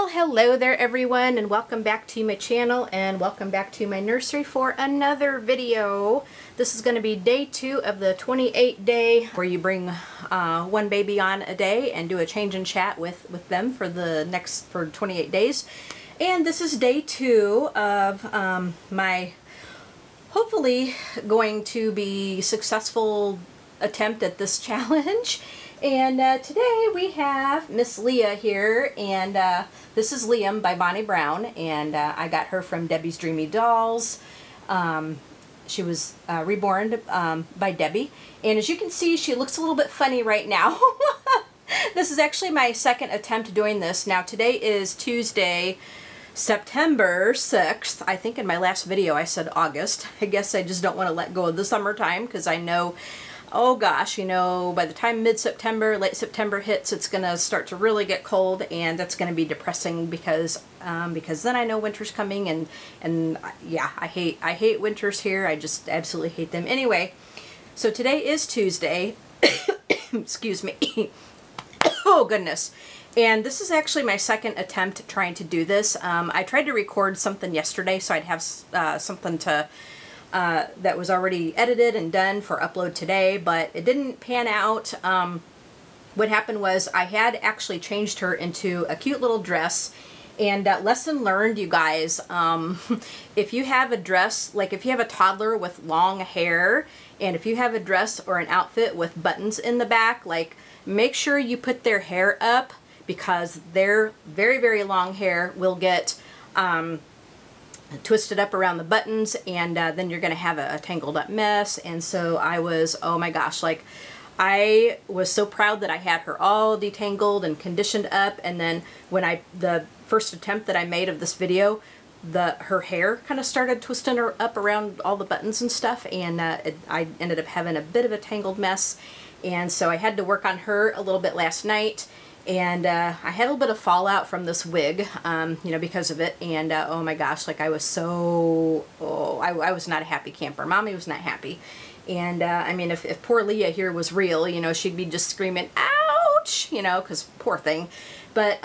Well, hello there everyone, and welcome back to my channel and welcome back to my nursery for another video. This is going to be day 2 of the 28-day where you bring one baby on a day and do a change and chat with them for 28 days. And this is day 2 of my hopefully going to be successful attempt at this challenge. And today we have Miss Leah here, and this is Liam by Bonnie Brown, and I got her from Debbie's Dreamy Dolls. She was reborn by Debbie, and as you can see, she looks a little bit funny right now. This is actually my second attempt doing this. Now today is Tuesday, September 6th. I think in my last video I said August. I guess I just don't want to let go of the summertime, because I know, oh gosh, you know, by the time mid-September, late September hits, it's going to start to really get cold, and that's going to be depressing because then I know winter's coming, and yeah, I hate winters here. I just absolutely hate them. Anyway, so today is Tuesday. Excuse me. Oh goodness. And this is actually my second attempt trying to do this. I tried to record something yesterday so I'd have something to that was already edited and done for upload today, but it didn't pan out. What happened was I had actually changed her into a cute little dress, and lesson learned, you guys, if you have a dress, like if you have a toddler with long hair, and if you have a dress or an outfit with buttons in the back, like make sure you put their hair up, because their very, very long hair will get twisted up around the buttons, and then you're going to have a tangled up mess. And so I was, oh my gosh, like I was so proud that I had her all detangled and conditioned up, and then when the first attempt that I made of this video, her hair kind of started twisting her up around all the buttons and stuff, and I ended up having a bit of a tangled mess. And so I had to work on her a little bit last night. And I had a little bit of fallout from this wig, you know, because of it. And oh my gosh, like I was so, I was not a happy camper. Mommy was not happy. And I mean, if poor Leah here was real, you know, she'd be just screaming, ouch, you know, because poor thing. But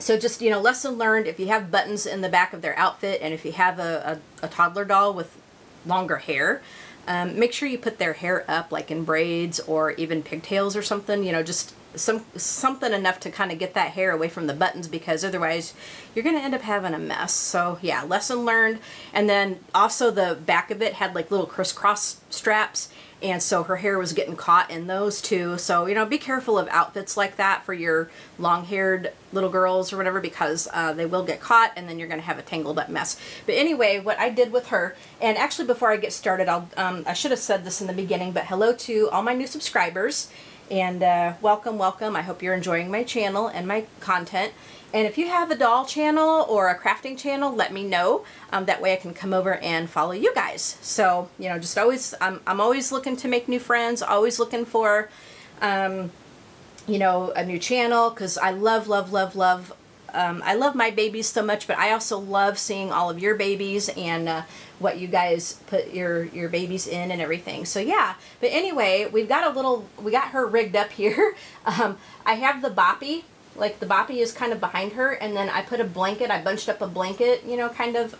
so just, you know, lesson learned, if you have buttons in the back of their outfit, and if you have a toddler doll with longer hair, make sure you put their hair up, like in braids or even pigtails or something, you know, just something enough to kind of get that hair away from the buttons, because otherwise you're going to end up having a mess. So yeah, lesson learned. And then also the back of it had like little crisscross straps, and so her hair was getting caught in those too. So, you know, be careful of outfits like that for your long-haired little girls or whatever, because they will get caught, and then you're going to have a tangled up mess. But anyway, what I did with her, and actually before I get started, I should have said this in the beginning, but hello to all my new subscribers. And welcome, welcome. I hope you're enjoying my channel and my content. And if you have a doll channel or a crafting channel, let me know. That way I can come over and follow you guys. So, you know, just always, I'm always looking to make new friends, always looking for, you know, a new channel, because I love, love, love, love, I love my babies so much, but I also love seeing all of your babies and what you guys put your babies in and everything. So yeah, but anyway, we got her rigged up here. I have the boppy, like the boppy is kind of behind her, and then I put a blanket, I bunched up a blanket, you know, kind of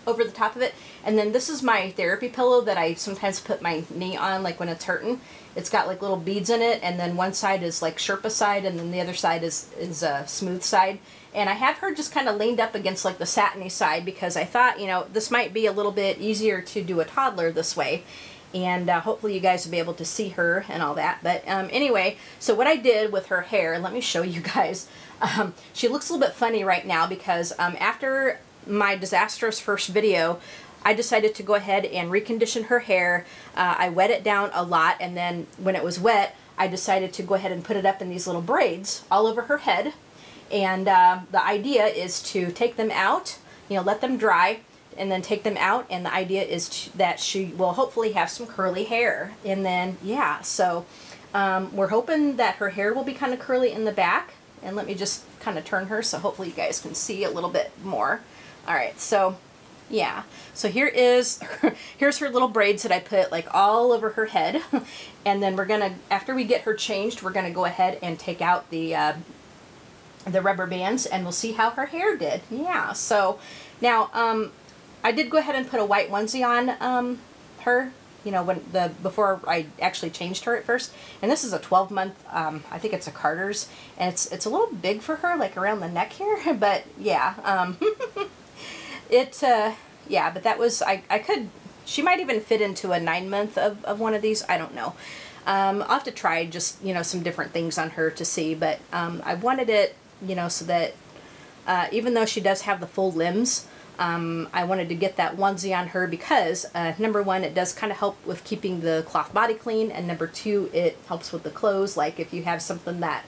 over the top of it. And then this is my therapy pillow that I sometimes put my knee on, like when it's hurting. It's got like little beads in it, and then one side is like Sherpa side, and then the other side is a smooth side. And I have her just kind of leaned up against like the satiny side, because I thought, you know, this might be a little bit easier to do a toddler this way. And hopefully you guys will be able to see her and all that. But anyway, so what I did with her hair, let me show you guys. She looks a little bit funny right now, because after my disastrous first video, I decided to go ahead and recondition her hair. I wet it down a lot, and then when it was wet, I decided to go ahead and put it up in these little braids all over her head. And the idea is to take them out, you know, let them dry, and then take them out, and the idea is that she will hopefully have some curly hair. And then, yeah, so we're hoping that her hair will be kind of curly in the back. And let me just kind of turn her so hopefully you guys can see a little bit more. All right, so yeah, so here's her little braids that I put like all over her head. And then we're gonna, after we get her changed, we're gonna go ahead and take out the the rubber bands, and we'll see how her hair did. Yeah, so now I did go ahead and put a white onesie on her, you know, before I actually changed her at first. And this is a 12-month, I think it's a Carter's, and it's a little big for her, like around the neck here, but yeah, yeah, but that was, I could, she might even fit into a 9-month of one of these, I don't know. I'll have to try just, you know, some different things on her to see, but I wanted it, you know, so that even though she does have the full limbs, I wanted to get that onesie on her because, number one, it does kind of help with keeping the cloth body clean, and number two, it helps with the clothes. Like if you have something that,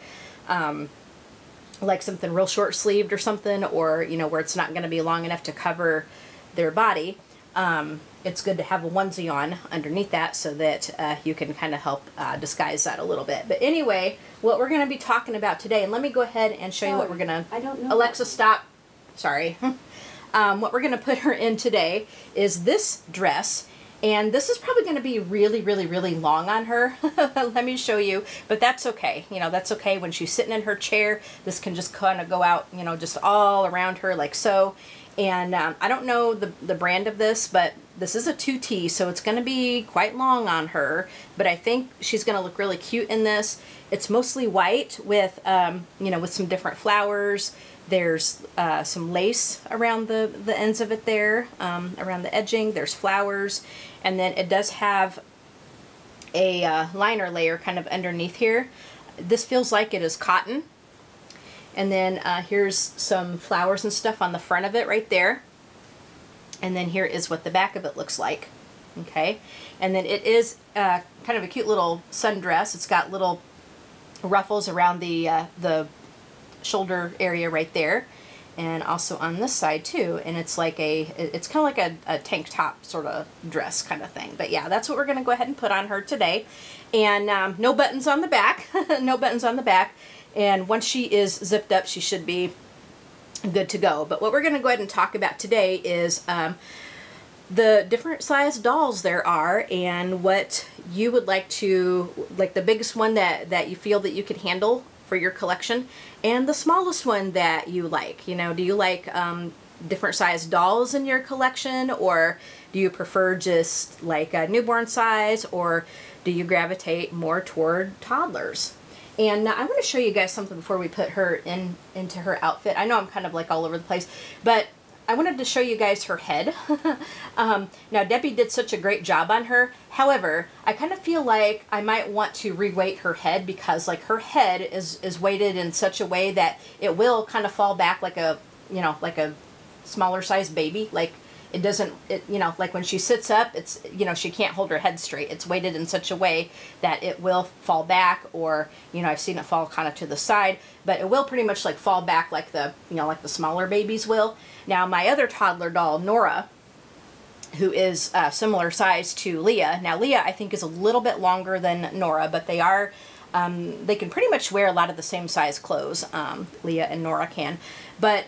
like something real short sleeved or something, or, you know, where it's not going to be long enough to cover their body, it's good to have a onesie on underneath that so that you can kind of help disguise that a little bit. But anyway, what we're going to be talking about today, and let me go ahead and show you what we're going to, I don't know. Alexa, stop. Sorry. What we're going to put her in today is this dress, and this is probably going to be really, really, really long on her. Let me show you, but that's okay. You know, that's okay. When she's sitting in her chair, this can just kind of go out, you know, just all around her like so. And I don't know the brand of this, but this is a 2T, so it's going to be quite long on her, but I think she's going to look really cute in this. It's mostly white with, you know, with some different flowers. There's some lace around the ends of it there, around the edging. There's flowers, and then it does have a liner layer kind of underneath here. This feels like it is cotton. And then here's some flowers and stuff on the front of it right there. And then here is what the back of it looks like. Okay, and then it is kind of a cute little sundress. It's got little ruffles around the shoulder area right there, and also on this side too. And it's like it's kind of like a tank top sort of dress kind of thing. But yeah, that's what we're going to go ahead and put on her today. And no buttons on the back. No buttons on the back. And once she is zipped up, she should be good to go. But what we're going to go ahead and talk about today is the different size dolls there are, and what you would like to, like the biggest one that you feel that you can handle for your collection, and the smallest one that you like. You know, do you like different size dolls in your collection, or do you prefer just like a newborn size, or do you gravitate more toward toddlers? And I want to show you guys something before we put her into her outfit. I know I'm kind of like all over the place, but I wanted to show you guys her head. Now, Debbie did such a great job on her. However, I kind of feel like I might want to reweight her head, because like her head is weighted in such a way that it will kind of fall back like a, you know, like a smaller size baby. Like it doesn't, you know, like when she sits up, it's, you know, she can't hold her head straight. It's weighted in such a way that it will fall back, or, you know, I've seen it fall kind of to the side, but it will pretty much like fall back like the, you know, like the smaller babies will. Now, my other toddler doll, Nora, who is similar size to Leah. Now, Leah, I think, is a little bit longer than Nora, but they are, they can pretty much wear a lot of the same size clothes. Leah and Nora can. But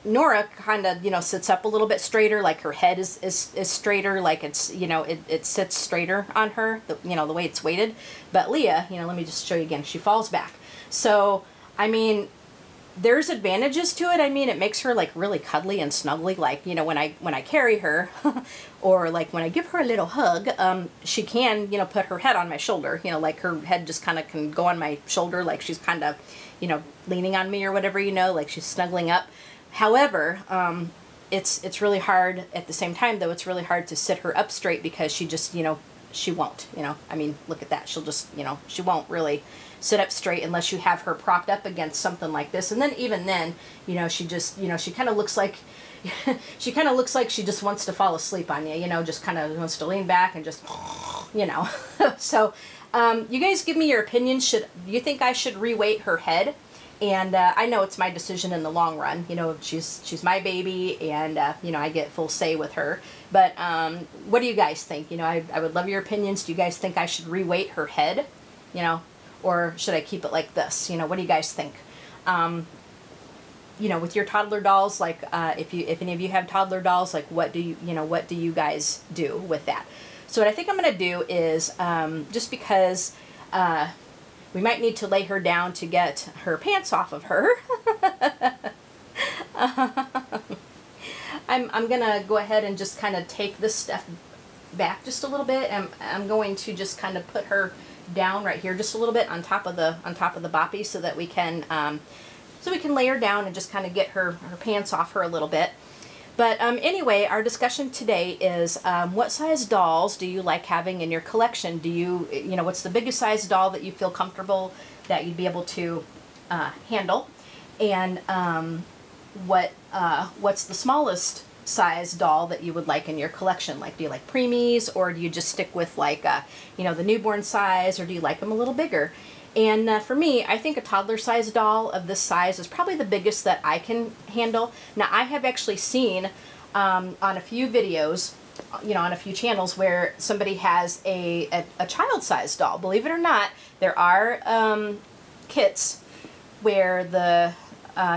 Nora kind of, you know, sits up a little bit straighter, like her head is straighter, like it's, you know, it sits straighter on her, you know, the way it's weighted. But Leah, you know, let me just show you again, she falls back. So, I mean, there's advantages to it. I mean, it makes her like really cuddly and snuggly, like, you know, when I carry her or like when I give her a little hug, she can, you know, put her head on my shoulder, you know, like her head just kind of can go on my shoulder, like she's kind of, you know, leaning on me or whatever, you know, like she's snuggling up. However, it's really hard at the same time, though. It's really hard to sit her up straight, because she just, you know, she won't, you know, I mean, look at that. She'll just, you know, she won't really sit up straight unless you have her propped up against something like this. And then even then, you know, she just, you know, she kind of looks like, she kind of looks like she just wants to fall asleep on you, you know, just kind of wants to lean back and just, you know. So, you guys give me your opinion. Do you think I should reweight her head? And I know it's my decision in the long run. You know, she's my baby, and you know, I get full say with her. But what do you guys think? You know, I would love your opinions. Do you guys think I should reweight her head? You know, or should I keep it like this? You know, what do you guys think? You know, with your toddler dolls, like if any of you have toddler dolls, like what do you guys do with that? So what I think I'm going to do is, just because we might need to lay her down to get her pants off of her, I'm gonna go ahead and just kind of take this stuff back just a little bit, and I'm going to just kind of put her down right here just a little bit on top of the boppy, so that we can lay her down and just kind of get her pants off her a little bit. But anyway, our discussion today is what size dolls do you like having in your collection? Do you know, what's the biggest size doll that you feel comfortable that you'd be able to handle? And what's the smallest size doll that you would like in your collection? Like, do you like preemies, or do you just stick with like you know, the newborn size, or do you like them a little bigger? And for me, I think a toddler size doll of this size is probably the biggest that I can handle. Now, I have actually seen on a few videos, you know, on a few channels, where somebody has a child size doll. Believe it or not, there are kits where the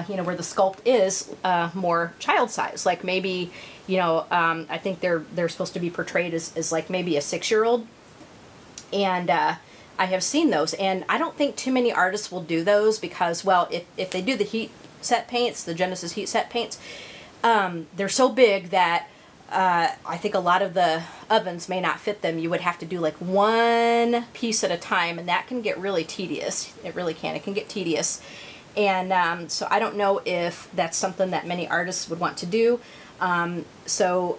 you know, where the sculpt is more child size. Like maybe, you know, I think they're supposed to be portrayed as like maybe a 6-year-old. And I have seen those, and I don't think too many artists will do those because, well, if they do the heat set paints, the Genesis heat set paints, they're so big that I think a lot of the ovens may not fit them. You would have to do like one piece at a time, and that can get really tedious. It really can. It can get tedious. And so I don't know if that's something that many artists would want to do. So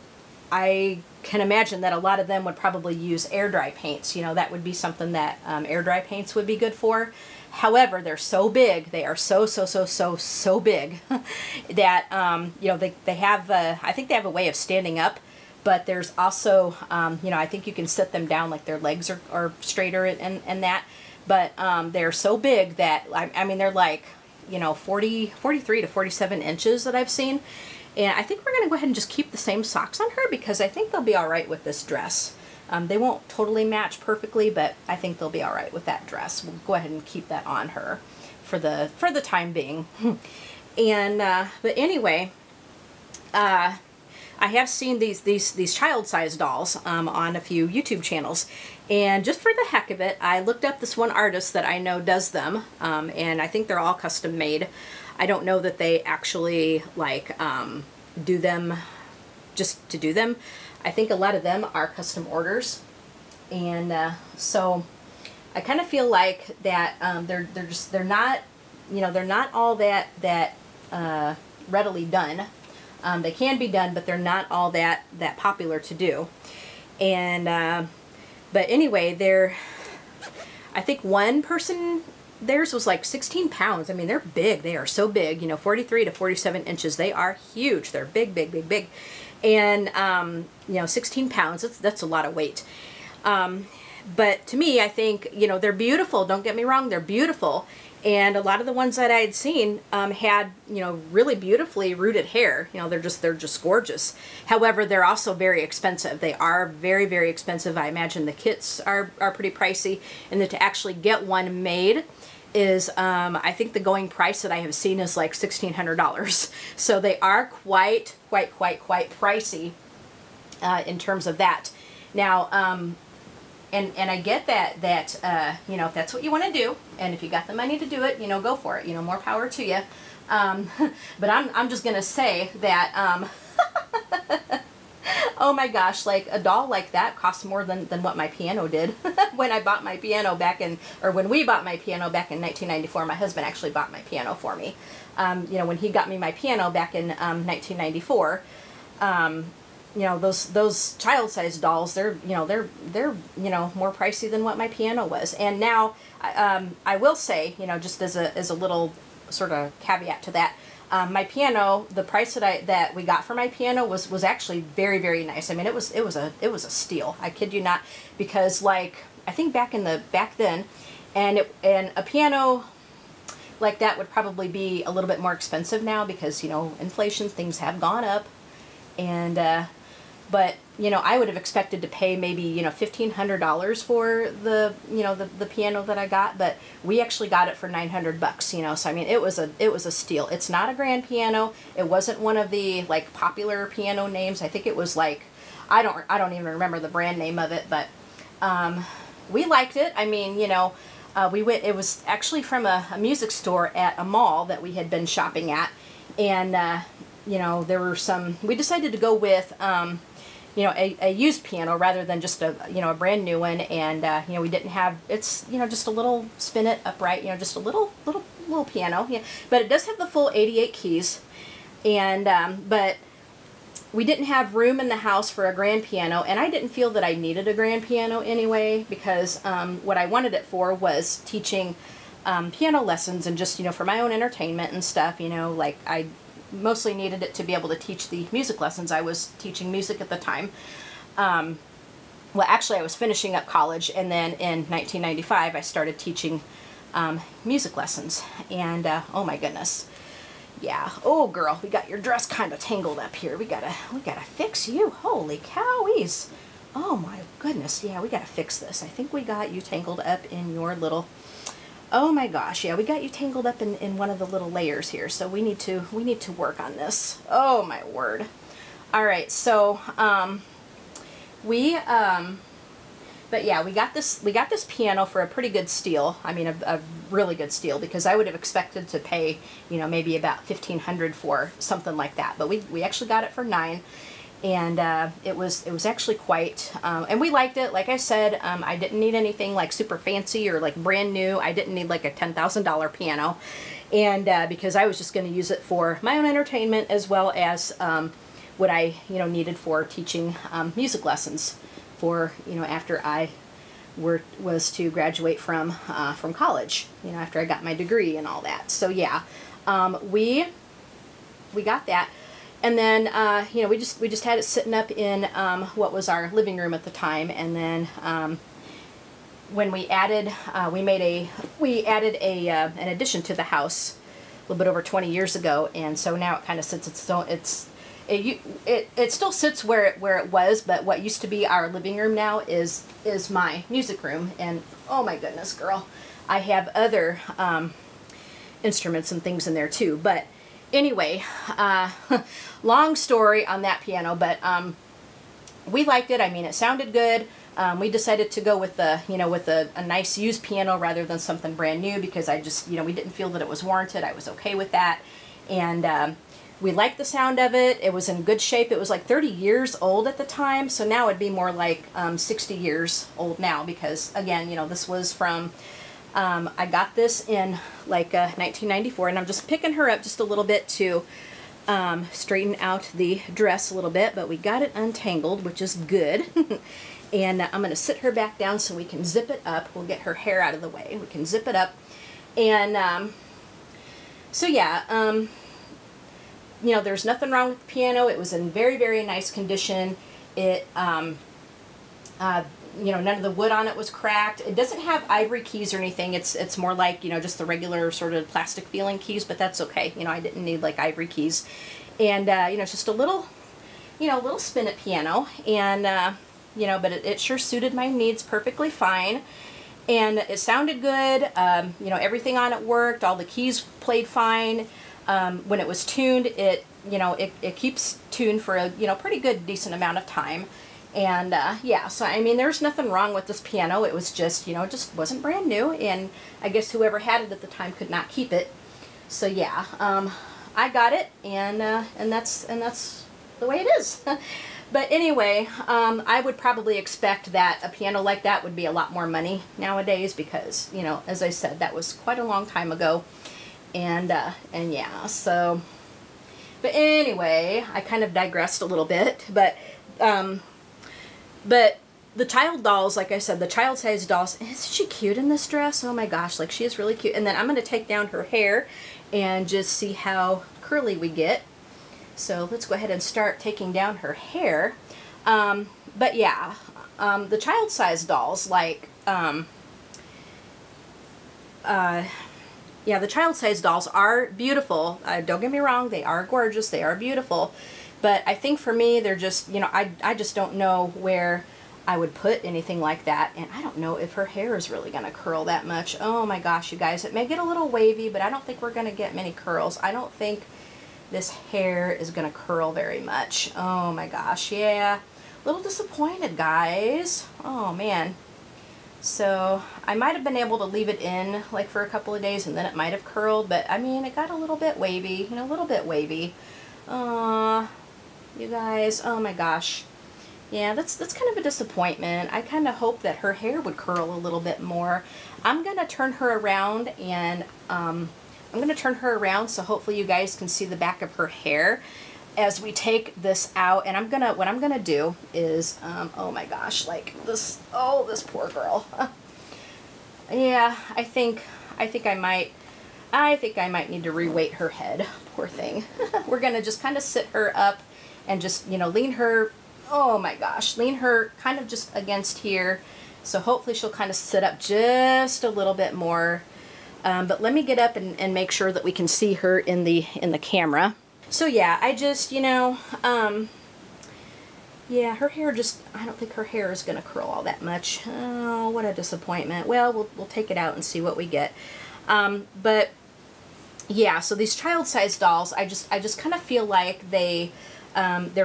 I can imagine that a lot of them would probably use air dry paints. You know, that would be something that air dry paints would be good for. However, they're so big, they are so big that, you know, they have, I think they have a way of standing up, but there's also, you know, I think you can sit them down like their legs are straighter and that, but they're so big that, I mean, they're like, you know, 43 to 47 inches that I've seen. And I think we're going to go ahead and just keep the same socks on her because I think they'll be all right with this dress. They won't totally match perfectly, but I think they'll be all right with that dress. We'll go ahead and keep that on her for the time being. And but anyway, I have seen these child-sized dolls on a few YouTube channels, and just for the heck of it, I looked up this one artist that I know does them, and I think they're all custom made. I don't know that they actually like do them just to do them. I think a lot of them are custom orders, and so I kind of feel like that they're not, you know, they're not all that readily done. They can be done, but they're not all that popular to do. And but anyway, I think one person, theirs was like 16 pounds. I mean, they're big. They are so big, you know, 43 to 47 inches. They are huge. They're big, big, big, big. And, you know, 16 pounds, that's a lot of weight. But to me, I think, you know, they're beautiful. Don't get me wrong. They're beautiful. And a lot of the ones that I had seen had, you know, really beautifully rooted hair. You know, they're just gorgeous. However, they're also very expensive. They are very, very expensive. I imagine the kits are pretty pricey. And then to actually get one made is, I think the going price that I have seen is like $1,600. So they are quite pricey in terms of that. Now, and I get that you know, if that's what you want to do, and if you got the money to do it, you know, go for it. You know, more power to you. But I'm just gonna say that oh my gosh, like a doll like that costs more than what my piano did when I bought my piano back in, or when we bought my piano back in 1994. My husband actually bought my piano for me. You know, when he got me my piano back in 1994. You know, those child-sized dolls, they're you know, more pricey than what my piano was. And now I will say, you know, just as a little sort of caveat to that, my piano, the price that we got for my piano was actually very, very nice. I mean, it was a steal. I kid you not, because like I think back then, and a piano like that would probably be a little bit more expensive now because, you know, inflation, things have gone up. And but, you know, I would have expected to pay maybe, you know, $1,500 for the, you know, the piano that I got, but we actually got it for $900, you know. So I mean, it was a steal. It's not a grand piano. It wasn't one of the like popular piano names. I think it was like, I don't even remember the brand name of it, but we liked it. I mean, you know, it was actually from a music store at a mall that we had been shopping at. And, you know, there were we decided to go with, you know, a used piano rather than just a, you know, a brand new one. And, you know, we didn't have, it's, you know, just a little spin it upright, you know, just a little piano. Yeah. But it does have the full 88 keys. And, but we didn't have room in the house for a grand piano, and I didn't feel that I needed a grand piano anyway, because what I wanted it for was teaching piano lessons and just, you know, for my own entertainment and stuff, you know, like I mostly needed it to be able to teach the music lessons. I was teaching music at the time. Well, actually I was finishing up college, and then in 1995 I started teaching music lessons, and oh my goodness. Yeah. Oh, girl, we got your dress kind of tangled up here. We gotta fix you. Holy cowies. Oh my goodness. Yeah, we gotta fix this. I think we got you tangled up in your little. Oh my gosh. Yeah, we got you tangled up in one of the little layers here. So we need to work on this. Oh my word. All right. So but yeah, we got this piano for a pretty good steal. I mean, a really good steal, because I would have expected to pay, you know, maybe about $1,500 for something like that. But we actually got it for $9, and it was actually quite, and we liked it. Like I said, I didn't need anything like super fancy or like brand new. I didn't need like a $10,000 piano, and because I was just going to use it for my own entertainment as well as what I, you know, needed for teaching music lessons for, you know, after I was to graduate from college, you know, after I got my degree and all that. So yeah, we got that, and then you know, we just had it sitting up in what was our living room at the time, and then when we added an addition to the house a little bit over 20 years ago, and so now it kind of sits it still sits where it was, but what used to be our living room now is my music room. And oh my goodness, girl, I have other instruments and things in there too. But anyway, long story on that piano, but we liked it. I mean, it sounded good. We decided to go with a nice used piano rather than something brand new, because I just, you know, we didn't feel that it was warranted. I was okay with that, and we liked the sound of it. It was in good shape. It was like 30 years old at the time, so now it'd be more like 60 years old now, because again, you know, this was from, I got this in like 1994, and I'm just picking her up just a little bit to straighten out the dress a little bit, but we got it untangled, which is good. And I'm going to sit her back down so we can zip it up. We'll get her hair out of the way. We can zip it up. And so yeah, you know, there's nothing wrong with the piano. It was in very, very nice condition. It, you know, none of the wood on it was cracked. It doesn't have ivory keys or anything. It's more like, you know, just the regular sort of plastic feeling keys, but that's okay. You know, I didn't need like ivory keys. And, you know, it's just a little, you know, little spin-it piano. And, you know, but it sure suited my needs perfectly fine. And it sounded good. You know, everything on it worked. All the keys played fine. When it was tuned, it, you know, it keeps tuned for a, you know, pretty good, decent amount of time. And, yeah, so, I mean, there's nothing wrong with this piano. It was just, you know, it just wasn't brand new, and I guess whoever had it at the time could not keep it. So, yeah, I got it, and that's the way it is. But anyway, I would probably expect that a piano like that would be a lot more money nowadays, because, you know, as I said, that was quite a long time ago. And yeah, so, but anyway, I kind of digressed a little bit, but the child dolls, like I said, the child-sized dolls, isn't she cute in this dress? Oh my gosh, like she is really cute. And then I'm going to take down her hair and just see how curly we get. So let's go ahead and start taking down her hair. But yeah, the child-sized dolls, like, yeah, the child-sized dolls are beautiful. Don't get me wrong, they are gorgeous, they are beautiful. But I think for me, they're just, you know, I just don't know where I would put anything like that. And I don't know if her hair is really going to curl that much. Oh my gosh, you guys, it may get a little wavy, but I don't think we're going to get many curls. I don't think this hair is going to curl very much. Oh my gosh, yeah. A little disappointed, guys. Oh man. So I might have been able to leave it in like for a couple of days and then it might have curled, but I mean, it got a little bit wavy, you know, a little bit wavy. You guys, oh my gosh. Yeah, that's kind of a disappointment. I kind of hope that her hair would curl a little bit more. I'm going to turn her around and I'm going to turn her around so hopefully you guys can see the back of her hair as we take this out. And what I'm going to do is, oh my gosh, like this, oh, this poor girl. Yeah, I think I might need to reweight her head. Poor thing. We're going to just kind of sit her up and just, you know, lean her, oh my gosh, lean her kind of just against here. So hopefully she'll kind of sit up just a little bit more. But let me get up and make sure that we can see her in the camera. So yeah, I just, you know, yeah, her hair just, I don't think her hair is going to curl all that much. Oh, what a disappointment. Well, we'll take it out and see what we get. But yeah, so these child-sized dolls, I just kind of feel like they're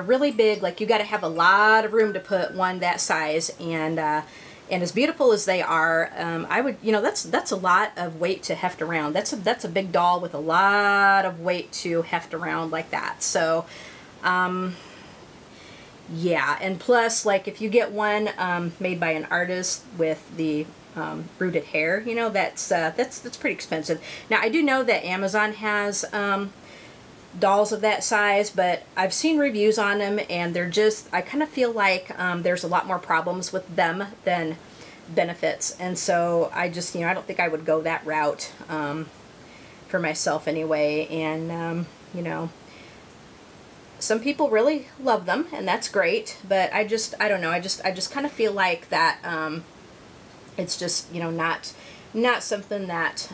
really big. Like you got to have a lot of room to put one that size, and as beautiful as they are, I would, you know, that's a lot of weight to heft around. That's a big doll with a lot of weight to heft around like that. So, yeah, and plus, like if you get one made by an artist with the rooted hair, you know, that's pretty expensive. Now I do know that Amazon has dolls of that size, but I've seen reviews on them and they're just, I kind of feel like there's a lot more problems with them than benefits, and so I just, you know, I don't think I would go that route for myself anyway. And you know, some people really love them and that's great, but I don't know, I just kind of feel like that it's just, you know, not something that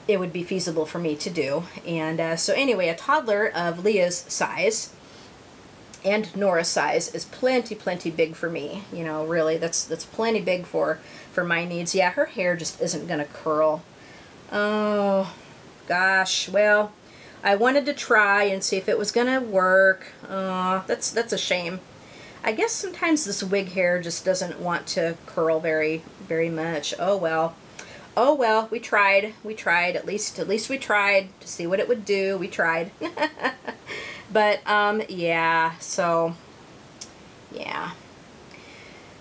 it would be feasible for me to do. And so anyway, a toddler of Leah's size and Nora's size is plenty big for me. You know, really, that's plenty big for my needs. Yeah, her hair just isn't gonna curl. Oh gosh, well, I wanted to try and see if it was gonna work. That's a shame. I guess sometimes this wig hair just doesn't want to curl very much. Oh well. Oh well, we tried. At least we tried to see what it would do. We tried. But yeah, so yeah.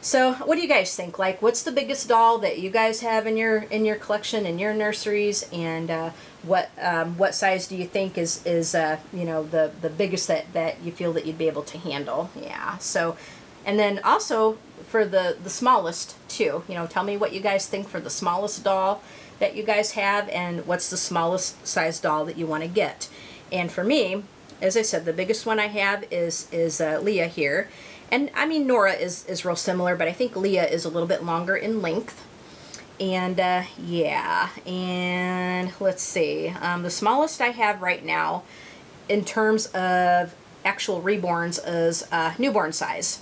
So what do you guys think? Like, what's the biggest doll that you guys have in your collection, in your nurseries? And what size do you think is you know, the biggest that you feel that you'd be able to handle? Yeah. So, and then also for the smallest too, you know, tell me what you guys think for the smallest doll that you guys have, and what's the smallest size doll that you want to get. And for me, as I said, the biggest one I have is Leah here. And I mean, Nora is real similar, but I think Leah is a little bit longer in length. And yeah, and let's see, the smallest I have right now in terms of actual reborns is newborn size.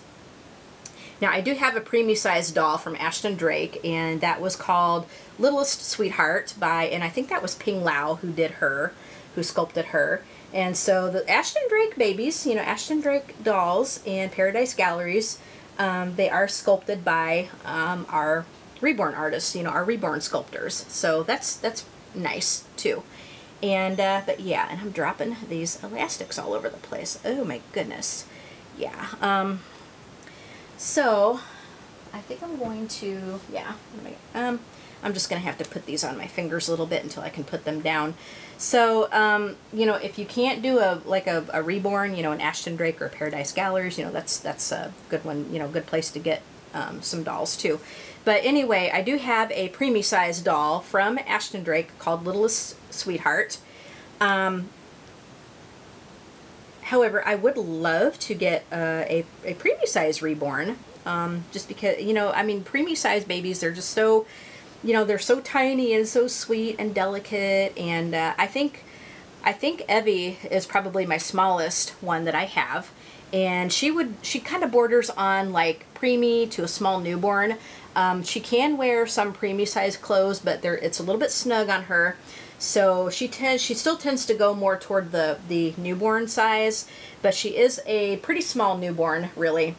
Now I do have a preemie sized doll from Ashton Drake, and that was called Littlest Sweetheart by, and I think that was Ping Lau who did her, who sculpted her. And so the Ashton Drake babies, you know, Ashton Drake dolls and Paradise Galleries, they are sculpted by our Reborn artists, you know, our Reborn sculptors. So that's nice too. And but yeah, and I'm dropping these elastics all over the place. Oh my goodness. Yeah. So I think I'm going to, yeah, I'm just going to have to put these on my fingers a little bit until I can put them down. So, you know, if you can't do a Reborn, you know, an Ashton Drake or a Paradise Galleries, you know, that's a good one, you know, good place to get some dolls too. But anyway, I do have a preemie size doll from Ashton Drake called Littlest Sweetheart. However, I would love to get a preemie size Reborn, just because, you know, I mean, preemie size babies, they're just so, you know, they're so tiny and so sweet and delicate. And I think Evie is probably my smallest one that I have, and she kind of borders on like preemie to a small newborn. She can wear some preemie size clothes, but it's a little bit snug on her. So she still tends to go more toward the newborn size, but she is a pretty small newborn, really.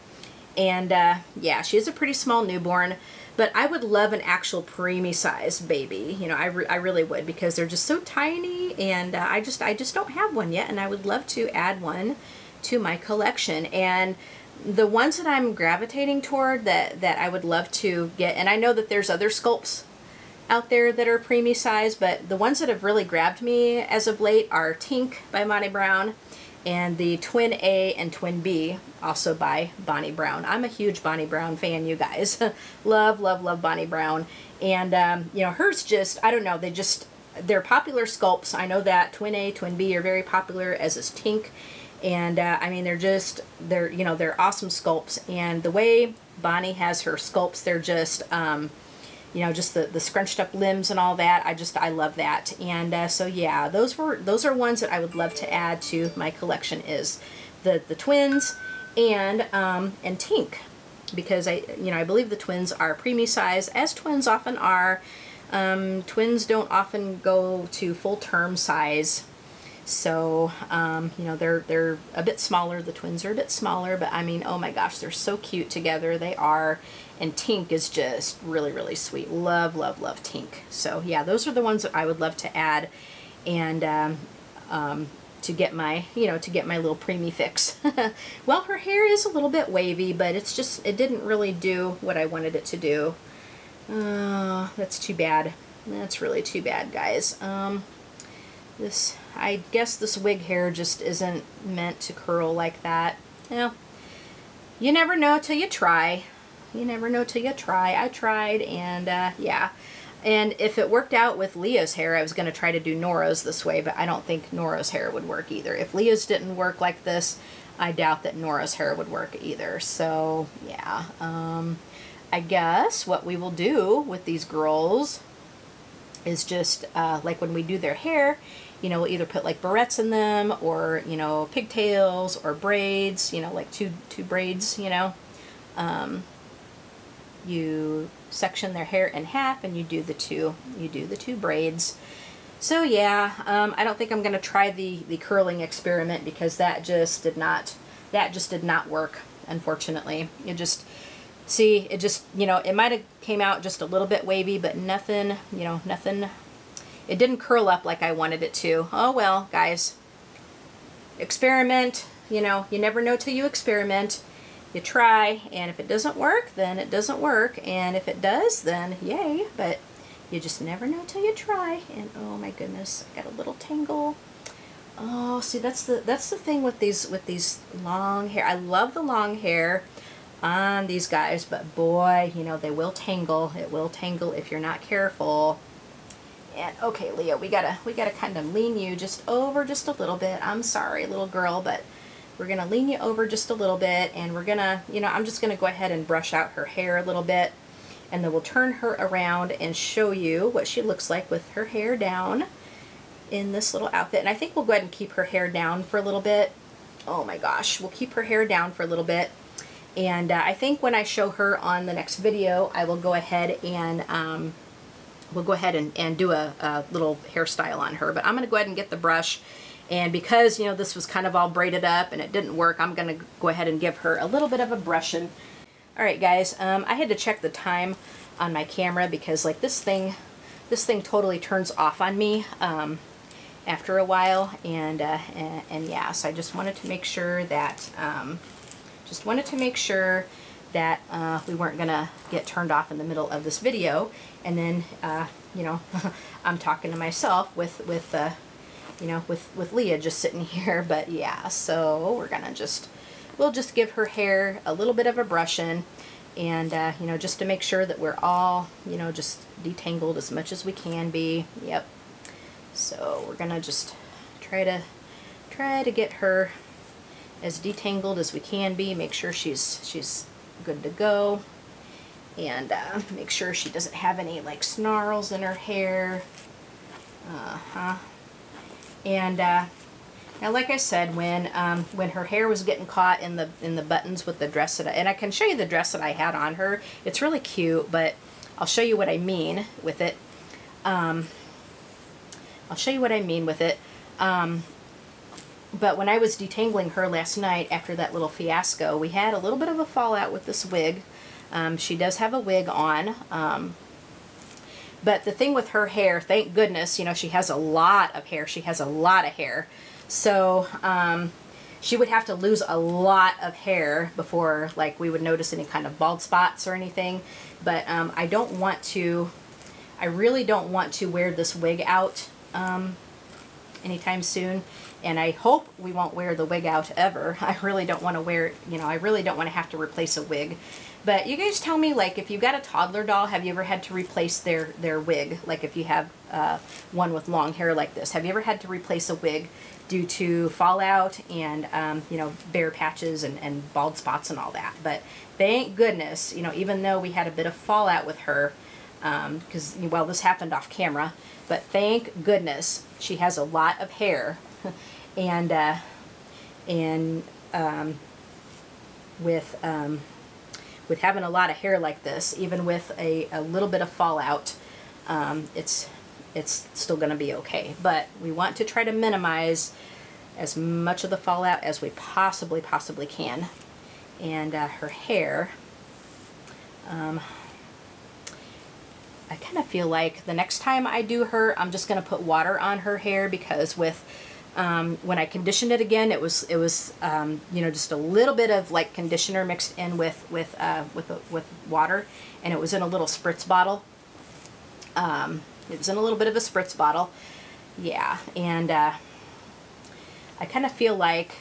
And yeah, she is a pretty small newborn, But I would love an actual preemie size baby. You know, I really would, because they're just so tiny, and I just don't have one yet, and I would love to add one to my collection. And the ones that I'm gravitating toward that I would love to get, and I know that there's other sculpts out there that are preemie size, but the ones that have really grabbed me as of late are Tink by Bonnie Brown, and the Twin A and Twin B, also by Bonnie Brown. I'm a huge Bonnie Brown fan, you guys. Love, love, love Bonnie Brown. And, you know, hers just, I don't know, they're popular sculpts. I know that Twin A, Twin B are very popular, as is Tink. And, I mean, they're awesome sculpts. And the way Bonnie has her sculpts, they're just, you know, just the scrunched up limbs and all that. I love that. And so yeah, those are ones that I would love to add to my collection, is the twins and Tink, because I believe the twins are preemie size, as twins often are. Twins don't often go to full term size. So, you know, they're a bit smaller. The twins are a bit smaller, but I mean, oh my gosh, they're so cute together. They are. And Tink is just really, really sweet. Love, love, love Tink. So yeah, those are the ones that I would love to add, and to get my, to get my little preemie fix. Well, her hair is a little bit wavy, but it didn't really do what I wanted it to do. That's too bad. That's really too bad, guys. I guess this wig hair just isn't meant to curl like that. Yeah. You never know till you try. You never know till you try. I tried, and yeah. And if it worked out with Leah's hair, I was going to try to do Nora's this way, but I don't think Nora's hair would work either. If Leah's didn't work like this, I doubt that Nora's hair would work either. So, yeah. I guess what we will do with these girls is just, like when we do their hair, you know, we'll either put like barrettes in them, or, you know, pigtails, or braids, you know, like two braids, you know. You section their hair in half, and you do the two braids. So yeah, I don't think I'm going to try the curling experiment, because that just did not work, unfortunately. It just, you know, it might have came out just a little bit wavy, but nothing, you know, nothing, it didn't curl up like I wanted it to. Oh well, guys, experiment, you know, you never know till you experiment. You try, and if it doesn't work, then it doesn't work, and if it does, then yay. But you just never know till you try. And oh my goodness, I got a little tangle. Oh, see, that's the thing with these long hair. I love the long hair on these guys, but boy, you know, they will tangle. It will tangle if you're not careful. And okay, Leah, we gotta kind of lean you just over just a little bit. I'm sorry, little girl, but we're going to lean you over just a little bit, and we're going to, you know, I'm just going to go ahead and brush out her hair a little bit, and then we'll turn her around and show you what she looks like with her hair down in this little outfit. And I think we'll go ahead and keep her hair down for a little bit. Oh my gosh, we'll keep her hair down for a little bit. And I think when I show her on the next video, I will go ahead and do a little hairstyle on her. But I'm going to go ahead and get the brush. And because, you know, this was kind of all braided up and it didn't work, I'm going to go ahead and give her a little bit of a brushing. All right, guys, I had to check the time on my camera, because like this thing totally turns off on me after a while, and yeah, so I just wanted to make sure that we weren't gonna get turned off in the middle of this video, and then you know, I'm talking to myself with Leah just sitting here. But yeah, so we'll just give her hair a little bit of a brushing, and you know, just to make sure that we're all, you know, just detangled as much as we can be. Yep. So we're gonna just try to get her as detangled as we can be. Make sure she's good to go, and make sure she doesn't have any like snarls in her hair. And now, like I said, when her hair was getting caught in the buttons with the dress and I can show you the dress that I had on her. It's really cute, but I'll show you what I mean with it. But when I was detangling her last night after that little fiasco, we had a little bit of a fallout with this wig. She does have a wig on. But the thing with her hair, thank goodness, you know, she has a lot of hair. She has a lot of hair. So she would have to lose a lot of hair before, like, we would notice any kind of bald spots or anything. But I really don't want to wear this wig out anytime soon. And I hope we won't wear the wig out ever. I really don't want to wear, you know, I really don't want to have to replace a wig. But you guys tell me, like, if you've got a toddler doll, have you ever had to replace their wig? Like, if you have one with long hair like this, have you ever had to replace a wig due to fallout and, you know, bare patches and bald spots and all that? But thank goodness, you know, even though we had a bit of fallout with her, because, well, this happened off camera, but thank goodness she has a lot of hair. And with having a lot of hair like this, even with a little bit of fallout, it's still going to be okay. But we want to try to minimize as much of the fallout as we possibly can. And her hair, I kind of feel like the next time I do her, I'm just going to put water on her hair, because with when I conditioned it again, it was you know, just a little bit of like conditioner mixed in with water, and it was in a little spritz bottle. It was in a little bit of a spritz bottle, yeah. And I kind of feel like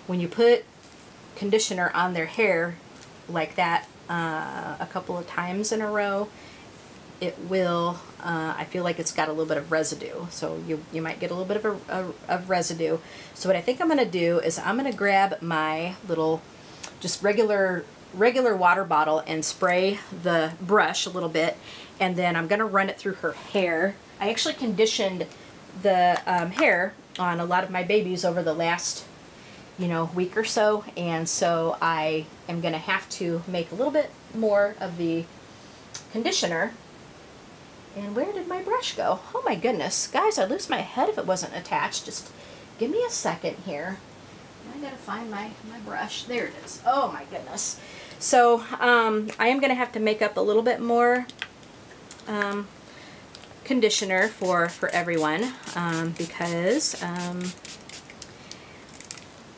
when you put conditioner on their hair like that a couple of times in a row, it will, I feel like it's got a little bit of residue. So you might get a little bit of residue. So what I think I'm going to do is I'm going to grab my little, just regular water bottle and spray the brush a little bit. And then I'm going to run it through her hair. I actually conditioned the hair on a lot of my babies over the last, you know, week or so. And so I am going to have to make a little bit more of the conditioner. And where did my brush go? Oh my goodness. Guys, I'd lose my head if it wasn't attached. Just give me a second here. I gotta find my brush. There it is. Oh my goodness. So I am gonna have to make up a little bit more conditioner for everyone, because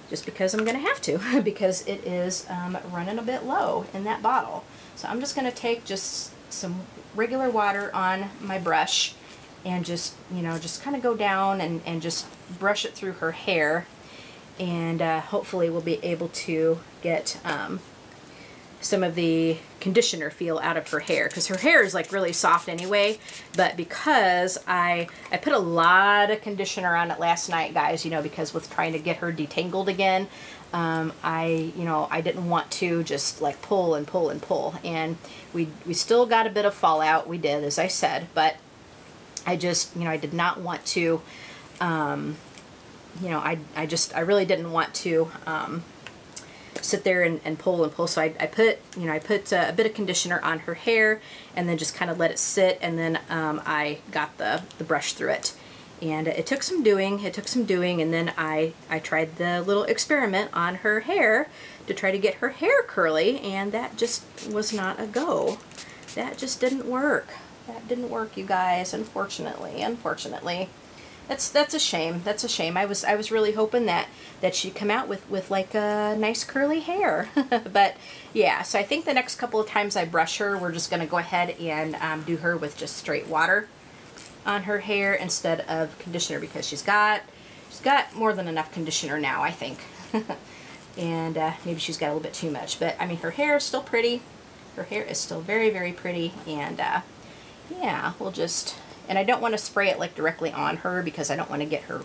just because I'm gonna have to, because it is running a bit low in that bottle. So I'm just gonna take just some regular water on my brush and just, you know, just kind of go down and just brush it through her hair, and hopefully we'll be able to get some of the conditioner feel out of her hair, because her hair is like really soft anyway. But because I put a lot of conditioner on it last night, guys, you know, because with trying to get her detangled again, I didn't want to just like pull and pull and pull, and we still got a bit of fallout. We did, as I said, but I just, you know, I did not want to, you know, I really didn't want to sit there and pull and pull. So I put a bit of conditioner on her hair and then just kind of let it sit, and then I got the brush through it. And it took some doing, and then I tried the little experiment on her hair to try to get her hair curly, and that just was not a go. That just didn't work. That didn't work, you guys, unfortunately. That's a shame. That's a shame. I was really hoping that she'd come out with like a nice curly hair. But yeah, so I think the next couple of times I brush her, we're just gonna go ahead and do her with just straight water on her hair instead of conditioner, because she's got more than enough conditioner now, I think. And maybe she's got a little bit too much, but I mean, her hair is still pretty. Her hair is still very, very pretty. And yeah, we'll just, and I don't want to spray it like directly on her, because I don't want to get her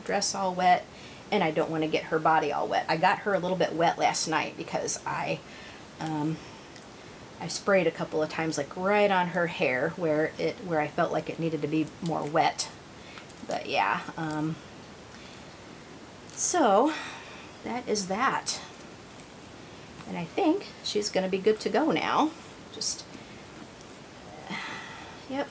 dress all wet, and I don't want to get her body all wet. I got her a little bit wet last night because I sprayed a couple of times, like right on her hair where I felt like it needed to be more wet. But yeah, so that is that. And I think she's going to be good to go now. Just, yep.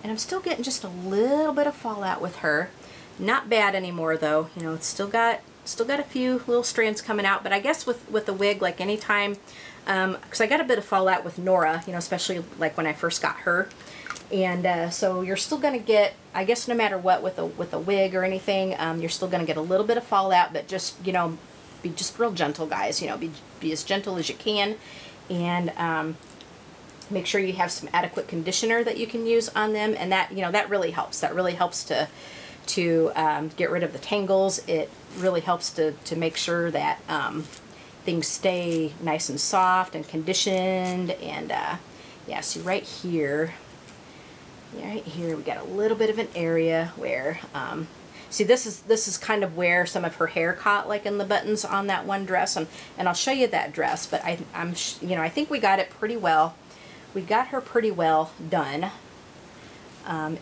And I'm still getting just a little bit of fallout with her. Not bad anymore though. You know, it's still got a few little strands coming out, but I guess with a wig, like anytime, because I got a bit of fallout with Nora, you know, especially like when I first got her. And so you're still going to get, I guess no matter what with a wig or anything, you're still going to get a little bit of fallout, but just, you know, be just real gentle, guys. You know, be as gentle as you can, and make sure you have some adequate conditioner that you can use on them, and that, you know, that really helps. That really helps to get rid of the tangles. It really helps to make sure that things stay nice and soft and conditioned. And yeah, see right here, we got a little bit of an area where see, this is kind of where some of her hair caught, like in the buttons on that one dress, and I'll show you that dress. But I'm you know, I think we got it pretty well. We got her pretty well done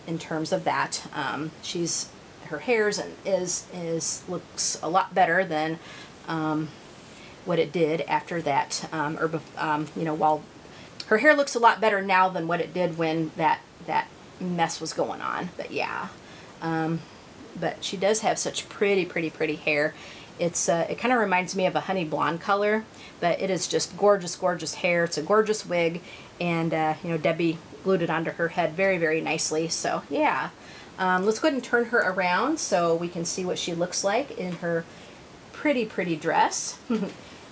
in terms of that. Her hair looks a lot better than what it did after that, you know, while her hair looks a lot better now than what it did when that mess was going on. But yeah, but she does have such pretty hair. It's it kind of reminds me of a honey blonde color, but it is just gorgeous hair. It's a gorgeous wig, and you know, Debbie glued it onto her head very nicely. So yeah, let's go ahead and turn her around so we can see what she looks like in her pretty dress.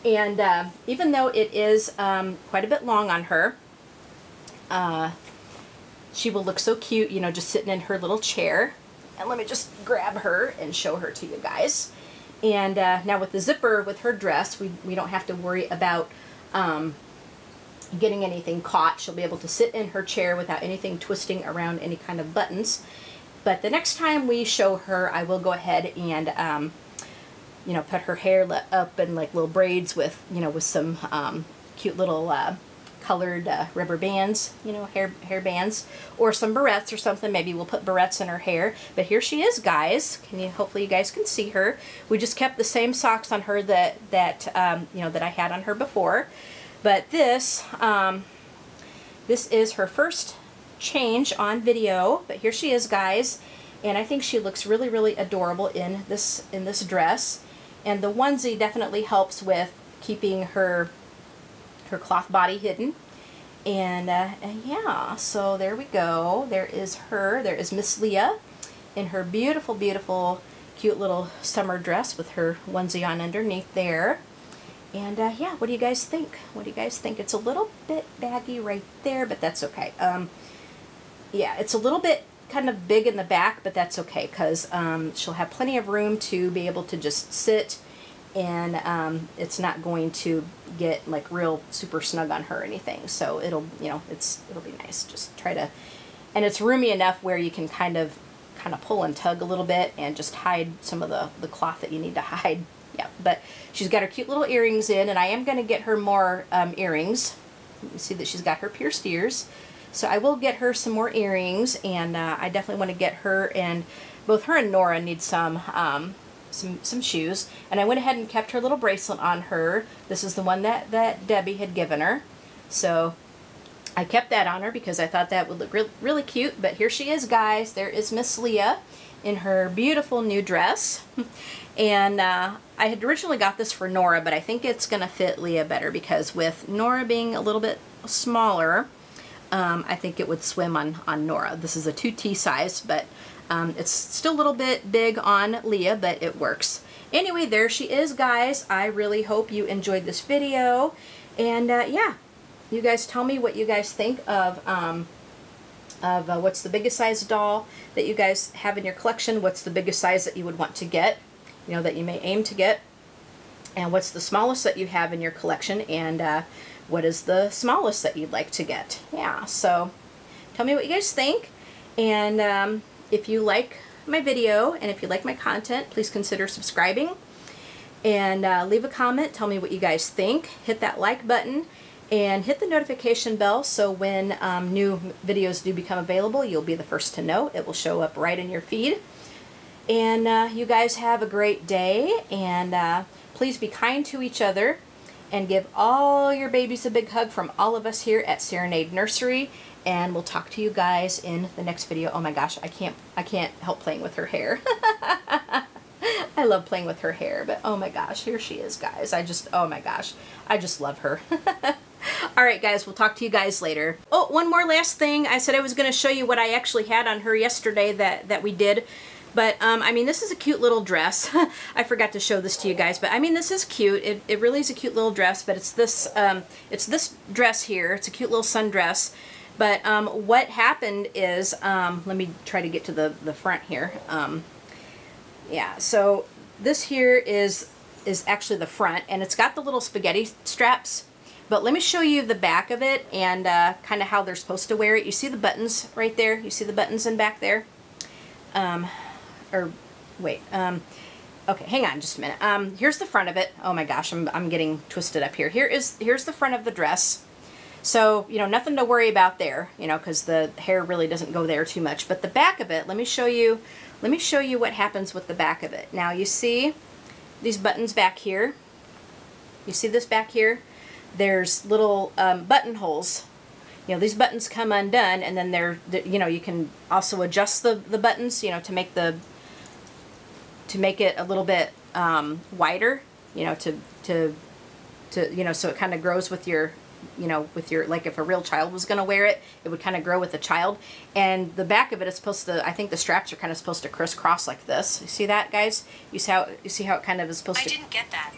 And even though it is quite a bit long on her, she will look so cute, you know, just sitting in her little chair. And let me just grab her and show her to you guys. And now with the zipper with her dress, we don't have to worry about getting anything caught. She'll be able to sit in her chair without anything twisting around any kind of buttons. But the next time we show her, I will go ahead and you know, put her hair up in like little braids with, you know, with some cute little colored rubber bands, you know, hair bands, or some barrettes or something. Maybe we'll put barrettes in her hair. But here she is, guys. Hopefully you guys can see her. We just kept the same socks on her that you know, that I had on her before. But this is her first change on video. But here she is, guys, and I think she looks really adorable in this dress. And the onesie definitely helps with keeping her cloth body hidden. And yeah, so there we go. There is her. There is Miss Leah in her beautiful cute little summer dress with her onesie on underneath there. And yeah, what do you guys think? What do you guys think? It's a little bit baggy right there, but that's okay. Yeah, it's a little bit kind of big in the back, but that's okay, because she'll have plenty of room to be able to just sit, and it's not going to get like real super snug on her or anything. So it'll, you know, it'll be nice. Just try to, and it's roomy enough where you can kind of pull and tug a little bit and just hide some of the cloth that you need to hide. Yeah, but she's got her cute little earrings in, and I am going to get her more earrings. You see that she's got her pierced ears. So I will get her some more earrings, and I definitely want to get her, and both her and Nora need some shoes. And I went ahead and kept her little bracelet on her. This is the one that Debbie had given her. So I kept that on her because I thought that would look really cute. But here she is, guys. There is Miss Leah in her beautiful new dress. And I had originally got this for Nora, but I think it's going to fit Leah better, because with Nora being a little bit smaller, I think it would swim on Nora. This is a 2T size, but it's still a little bit big on Leah, but it works. Anyway, there she is, guys. I really hope you enjoyed this video. And yeah, you guys tell me what you guys think of what's the biggest size doll that you guys have in your collection. What's the biggest size that you would want to get, you know, that you may aim to get. And what's the smallest that you have in your collection, and what is the smallest that you'd like to get. Yeah, so tell me what you guys think. And if you like my video and if you like my content, please consider subscribing, and leave a comment. Tell me what you guys think. Hit that like button and hit the notification bell, so when new videos do become available, you'll be the first to know. It will show up right in your feed. And you guys have a great day, and please be kind to each other, and give all your babies a big hug from all of us here at Serenade Nursery. And we'll talk to you guys in the next video. Oh my gosh, I can't help playing with her hair. I love playing with her hair, but oh my gosh, here she is, guys. Oh my gosh, I just love her. All right, guys, we'll talk to you guys later. Oh, one more last thing. I said I was going to show you what I actually had on her yesterday that we did. But, I mean, this is a cute little dress. I forgot to show this to you guys, but I mean, this is cute. It really is a cute little dress, but it's this dress here. It's a cute little sundress. But what happened is, let me try to get to the front here. Yeah, so this here is actually the front, and it's got the little spaghetti straps. But let me show you the back of it and kind of how they're supposed to wear it. You see the buttons right there? You see the buttons in back there? Okay, hang on just a minute. Here's the front of it. Oh my gosh, I'm getting twisted up here. Here's the front of the dress. So, you know, nothing to worry about there, you know, because the hair really doesn't go there too much. But the back of it, let me show you what happens with the back of it. Now, you see these buttons back here? You see this back here? There's little buttonholes. You know, these buttons come undone, and then you know, you can also adjust the buttons, you know, to make it a little bit wider, you know, to you know, so it kind of grows with your, you know, like if a real child was going to wear it, it would kind of grow with the child. And the back of it is supposed to, I think the straps are kind of supposed to crisscross like this. You see that, guys? You see how it kind of is supposed to? I didn't get that.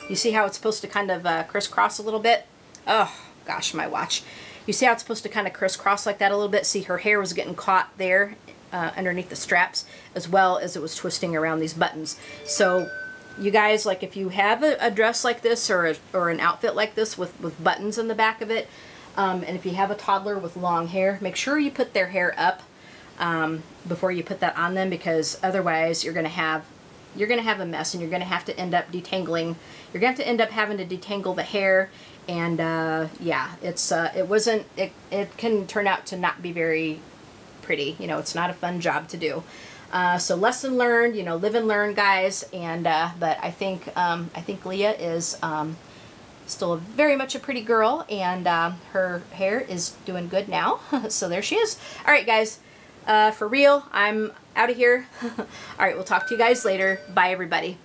You see how it's supposed to kind of crisscross a little bit? Oh gosh, my watch. You see how it's supposed to kind of crisscross like that a little bit? See, her hair was getting caught there underneath the straps, as well as it was twisting around these buttons. So you guys, like, if you have a dress like this or an outfit like this with buttons in the back of it, and if you have a toddler with long hair, make sure you put their hair up before you put that on them, because otherwise you're gonna have a mess, and you're gonna have to end up detangling. You're gonna have to end up having to detangle the hair, and yeah, it can turn out to not be very pretty. You know, it's not a fun job to do. So lesson learned, you know, live and learn, guys. And but I think Leah is still very much a pretty girl, and her hair is doing good now. So there she is. All right, guys, for real, I'm out of here. All right, we'll talk to you guys later. Bye, everybody.